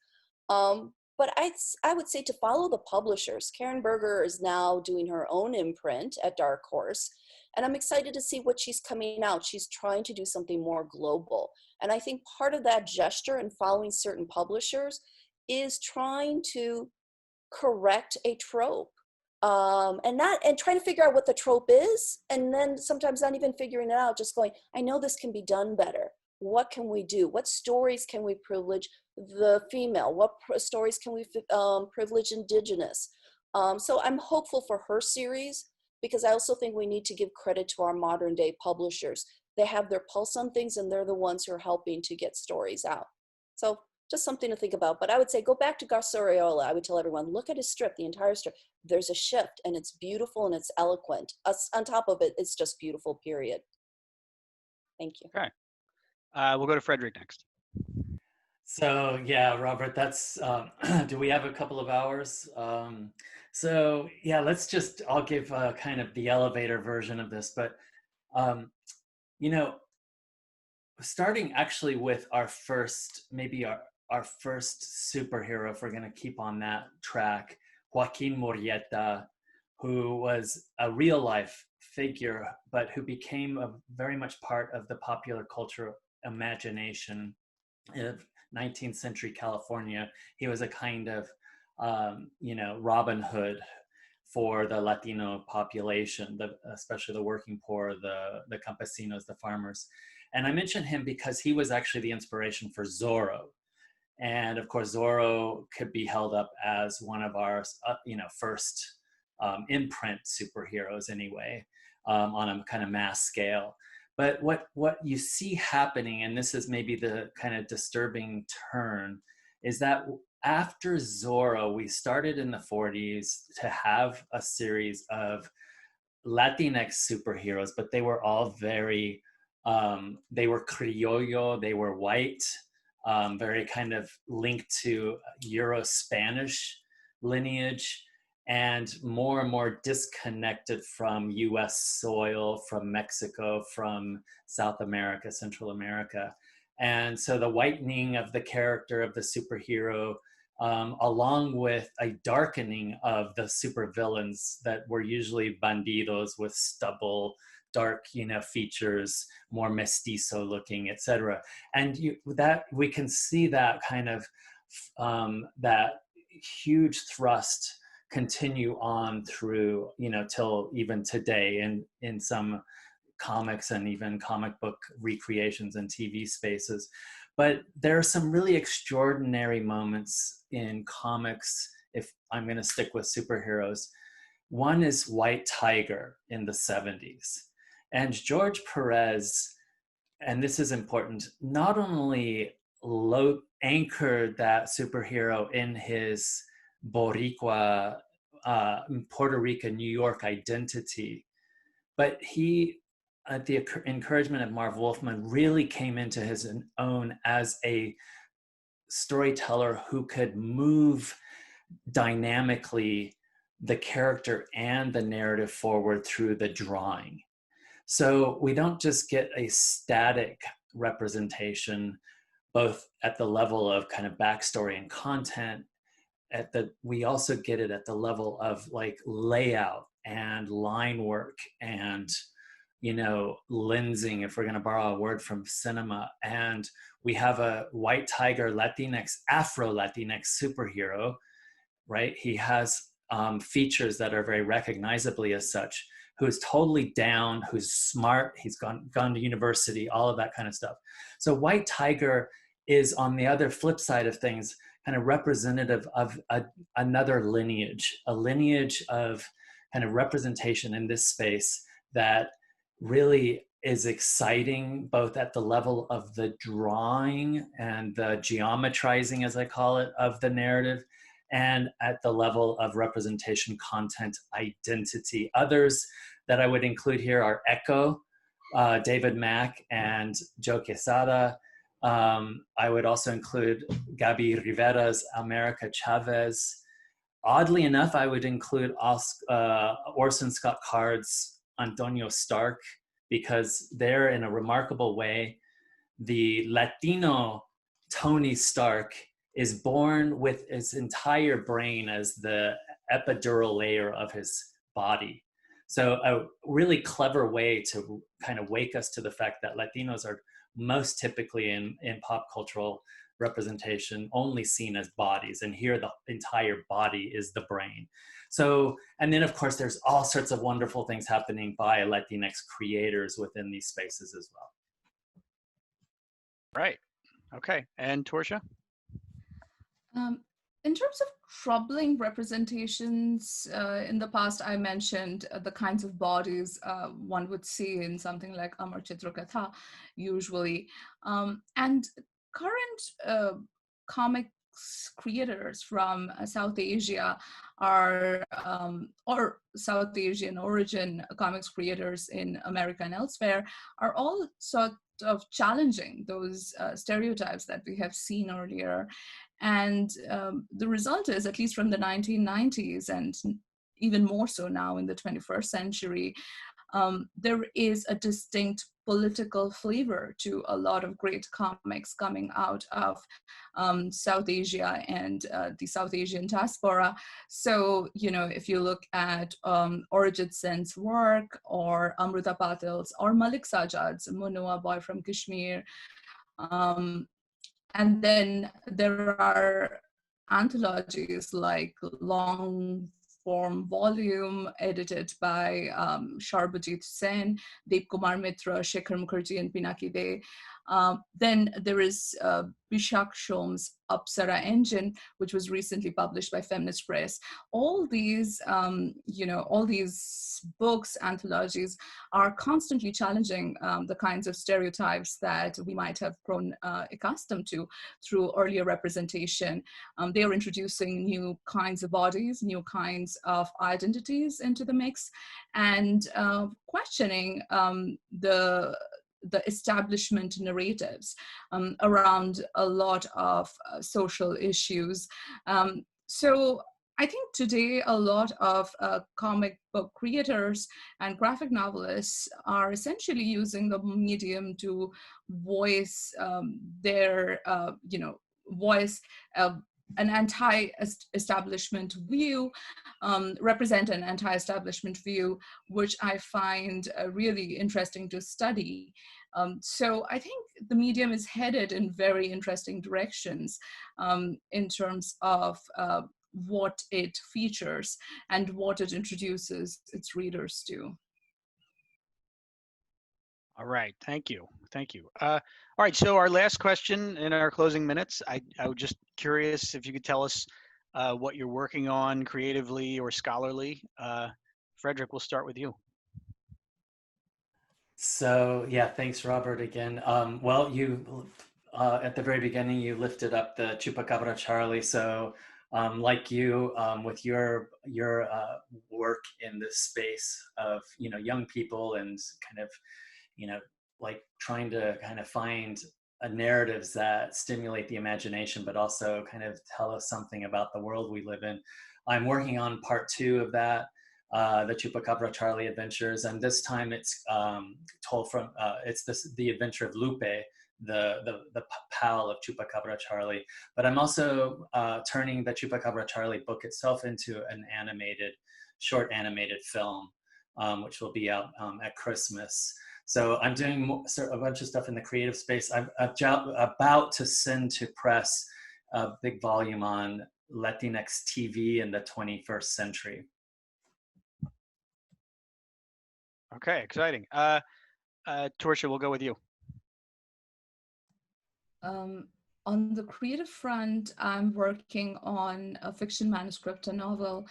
But I would say to follow the publishers. Karen Berger is now doing her own imprint at Dark Horse, and I'm excited to see what she's coming out. She's trying to do something more global. And I think part of that gesture and following certain publishers is trying to correct a trope. And trying to figure out what the trope is, and then sometimes not even figuring it out, just going, I know this can be done better. What can we do? What stories can we privilege the female? What stories can we privilege indigenous? So I'm hopeful for her series, because I also think we need to give credit to our modern day publishers. They have their pulse on things, and they're the ones who are helping to get stories out. So just something to think about. But I would say go back to Gus Arriola. I would tell everyone, look at his strip, the entire strip. There's a shift, and it's beautiful and it's eloquent. On top of it, it's just beautiful, period. Thank you. Okay. We'll go to Frederick next. So yeah, Robert, that's, do we have a couple of hours? So yeah, I'll give kind of the elevator version of this, but starting actually with our first superhero, if we're going to keep on that track, Joaquin Murrieta, who was a real life figure, but who became very much part of the popular culture imagination of 19th century California. He was a kind of, Robin Hood for the Latino population, especially the working poor, the campesinos, the farmers. And I mention him because he was actually the inspiration for Zorro. And of course, Zorro could be held up as one of our, first imprint superheroes anyway, on a kind of mass scale. But what you see happening, and this is maybe the kind of disturbing turn, is that after Zorro, we started in the 40s to have a series of Latinx superheroes, but they were all very, they were criollo, they were white, very kind of linked to Euro-Spanish lineage, and more disconnected from US soil, from Mexico, from South America, Central America. And so the whitening of the character of the superhero along with a darkening of the supervillains that were usually bandidos with stubble, dark, features, more mestizo looking, etc. And that we can see that kind of that huge thrust continue on through, till even today in some comics and even comic book recreations and TV spaces. But there are some really extraordinary moments in comics, if I'm going to stick with superheroes. One is White Tiger in the 70s. And George Perez, and this is important, not only anchored that superhero in his Boricua, Puerto Rican, New York identity, but he, at the encouragement of Marv Wolfman, really came into his own as a storyteller who could move dynamically the character and the narrative forward through the drawing. So we don't just get a static representation, both at the level of kind of backstory and content, we also get it at the level of like layout and line work and lensing, if we're going to borrow a word from cinema. And we have a White Tiger Latinx, Afro Latinx superhero, right? He has features that are very recognizably as such, who's totally down, who's smart, he's gone to university, all of that kind of stuff. So White Tiger is, on the other flip side of things, kind of representative of another lineage, a lineage of kind of representation in this space that really is exciting, both at the level of the drawing and the geometrizing, as I call it, of the narrative, and at the level of representation, content, identity. Others that I would include here are Echo, David Mack, and Joe Quesada. I would also include Gabi Rivera's America Chavez. Oddly enough, I would include Orson Scott Card's Antonio Stark, because they're, in a remarkable way, the Latino Tony Stark is born with his entire brain as the epidural layer of his body. So a really clever way to kind of wake us to the fact that Latinos are most typically in pop cultural representation only seen as bodies, and here the entire body is the brain. So, and then of course there's all sorts of wonderful things happening by Latinx creators within these spaces as well. Right. Okay. And Torsa? In terms of troubling representations, in the past I mentioned the kinds of bodies one would see in something like Amar Chitrakatha usually. And current comics creators from South Asia or South Asian origin comics creators in America and elsewhere are all sort of challenging those stereotypes that we have seen earlier. And the result is, at least from the 1990s and even more so now in the 21st century, there is a distinct political flavor to a lot of great comics coming out of South Asia and the South Asian diaspora. So, if you look at Arijit Sen's work, or Amrita Patil's, or Malik Sajad's Munoa Boy from Kashmir, and then there are anthologies like Long Form Volume, edited by Sharbajit Sen, Deep Kumar Mitra, Shekhar Mukherjee, and Pinaki De. Then there is Bishak Shom's Apsara Engine, which was recently published by Feminist Press. All these, all these books, anthologies, are constantly challenging the kinds of stereotypes that we might have grown accustomed to through earlier representation. They are introducing new kinds of bodies, new kinds of identities into the mix, and questioning the establishment narratives around a lot of social issues. So I think today a lot of comic book creators and graphic novelists are essentially using the medium to voice their, voice an anti-establishment view, represent an anti-establishment view, which I find really interesting to study. So I think the medium is headed in very interesting directions in terms of what it features and what it introduces its readers to. All right, thank you, thank you. All right, so our last question in our closing minutes, I was just curious if you could tell us what you're working on creatively or scholarly. Frederick, we'll start with you. So yeah, thanks, Robert, again. Well, you at the very beginning, you lifted up the Chupacabra Charlie. So like you, with your work in this space of, you know, young people and kind of, you know, like trying to kind of find narratives that stimulate the imagination, but also kind of tell us something about the world we live in. I'm working on part 2 of that, the Chupacabra Charlie adventures, and this time it's told from the adventure of Lupe, the pal of Chupacabra Charlie. But I'm also turning the Chupacabra Charlie book itself into an short animated film, which will be out at Christmas. So I'm doing a bunch of stuff in the creative space. I'm about to send to press a big volume on Latinx TV in the 21st century. Okay, exciting. Torsa, we'll go with you. On the creative front, I'm working on a fiction manuscript, a novel,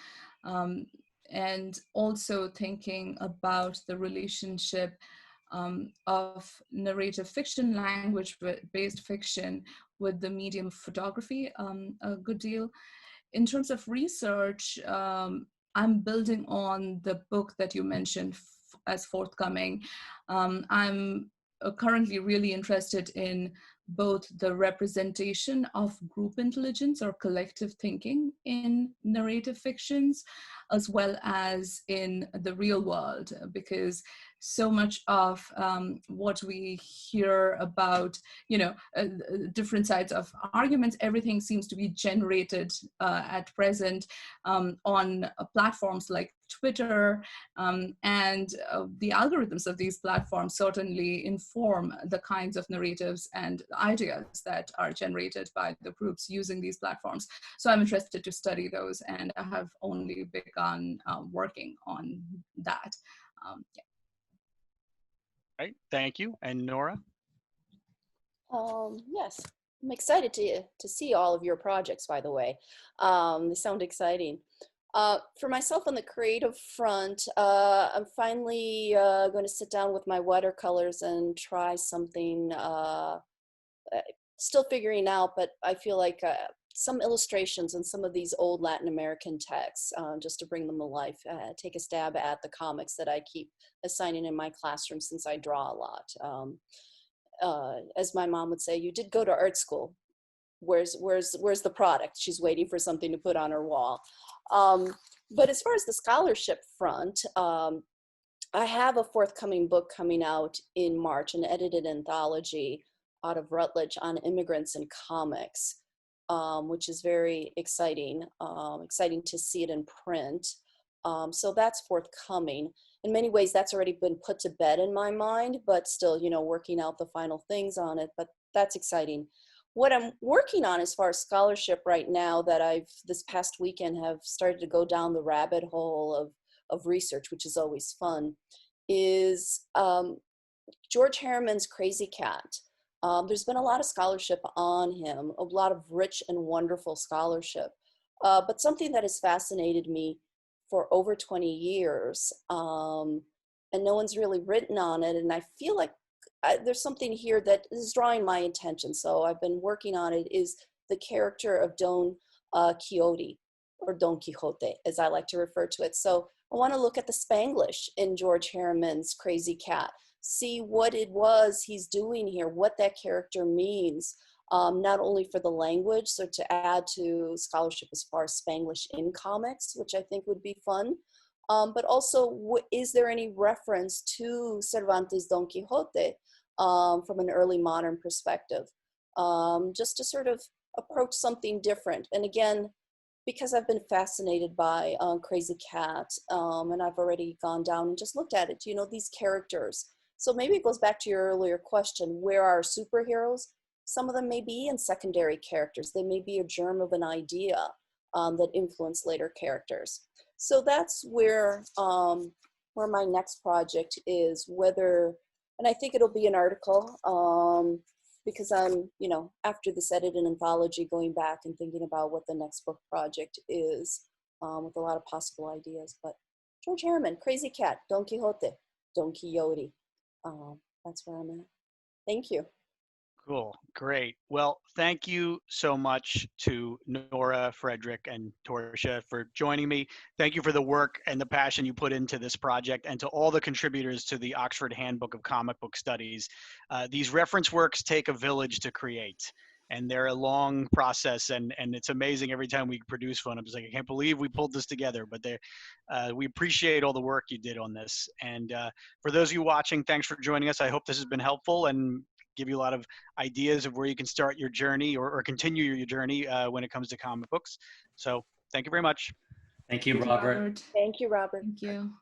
and also thinking about the relationship of narrative fiction, language-based fiction, with the medium of photography a good deal. In terms of research, I'm building on the book that you mentioned as forthcoming. I'm currently really interested in both the representation of group intelligence or collective thinking in narrative fictions, as well as in the real world, because so much of what we hear about, you know, different sides of arguments, everything seems to be generated at present on platforms like Twitter, and the algorithms of these platforms certainly inform the kinds of narratives and ideas that are generated by the groups using these platforms. So I'm interested to study those, and I have only begun working on that. Yeah. Right, thank you. And Nhora? Yes, I'm excited to see all of your projects, by the way. They sound exciting. For myself on the creative front, I'm finally going to sit down with my watercolors and try something, still figuring out, but I feel like some illustrations in some of these old Latin American texts, just to bring them to life, take a stab at the comics that I keep assigning in my classroom since I draw a lot. As my mom would say, you did go to art school. Where's the product? She's waiting for something to put on her wall. But as far as the scholarship front, I have a forthcoming book coming out in March, an edited anthology out of Rutledge on immigrants in comics, which is very exciting. Exciting to see it in print. So that's forthcoming. In many ways, that's already been put to bed in my mind, but still, you know, working out the final things on it. But that's exciting. What I'm working on as far as scholarship right now, that I've this past weekend have started to go down the rabbit hole of research, which is always fun, is George Harriman's Crazy Cat. There's been a lot of scholarship on him, a lot of rich and wonderful scholarship, but something that has fascinated me for over 20 years, and no one's really written on it, and I feel like there's something here that is drawing my attention, so I've been working on it, is the character of Don Quixote, or Don Quixote, as I like to refer to it. So I want to look at the Spanglish in George Harriman's Crazy Cat, see what it was he's doing here, what that character means, not only for the language, so to add to scholarship as far as Spanglish in comics, which I think would be fun, but also, is there any reference to Cervantes' Don Quixote from an early modern perspective? Just to sort of approach something different. And again, because I've been fascinated by Crazy Cat, and I've already gone down and just looked at it, you know, these characters. So maybe it goes back to your earlier question, where are superheroes? Some of them may be in secondary characters. They may be a germ of an idea that influence later characters. So that's where my next project is, whether, and I think it'll be an article, because I'm, you know, after this edited anthology, going back and thinking about what the next book project is, with a lot of possible ideas. But George Harriman, Crazy Cat, Don Quixote, Don Quixote. That's where I'm at. Thank you. Cool, great. Well, thank you so much to Nhora, Frederick, and Torsa for joining me. Thank you for the work and the passion you put into this project, and to all the contributors to the Oxford Handbook of Comic Book Studies. These reference works take a village to create, and they're a long process, and it's amazing every time we produce one. I'm just like, I can't believe we pulled this together, but we appreciate all the work you did on this. And for those of you watching, thanks for joining us. I hope this has been helpful and give you a lot of ideas of where you can start your journey or continue your journey when it comes to comic books. So thank you very much. Thank you, Robert. Thank you, Robert. Thank you.